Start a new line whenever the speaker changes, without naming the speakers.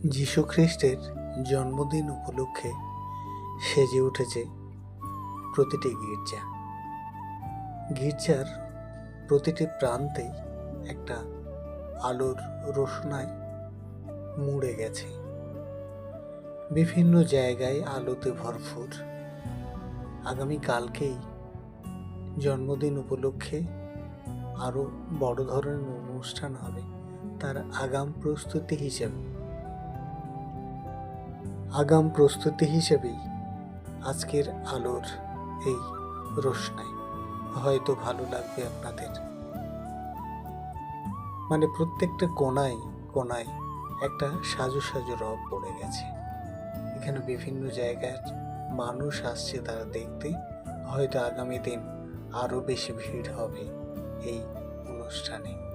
যীশু খ্রিস্টের জন্মদিন উপলক্ষে সেজে উঠেছে প্রতিটি গির্জা। গির্জার প্রতিটি প্রান্তেই একটা আলোর রোশনায় মুড়ে গেছে। বিভিন্ন জায়গায় আলোতে ভরপুর। আগামীকালকেই জন্মদিন উপলক্ষে আরও বড় ধরনের অনুষ্ঠান হবে, তার আগাম প্রস্তুতি হিসেবেই আজকের আলোর এই রোশনাই। হয়তো ভালো লাগবে আপনাদের। প্রত্যেকটা কোণায় কোণায় একটা সাজু সাজু রব পড়ে গেছে। এখানে বিভিন্ন জায়গার মানুষ আসছে তারা দেখতে। হয়তো আগামী দিন আরও বেশি ভিড় হবে এই অনুষ্ঠানে।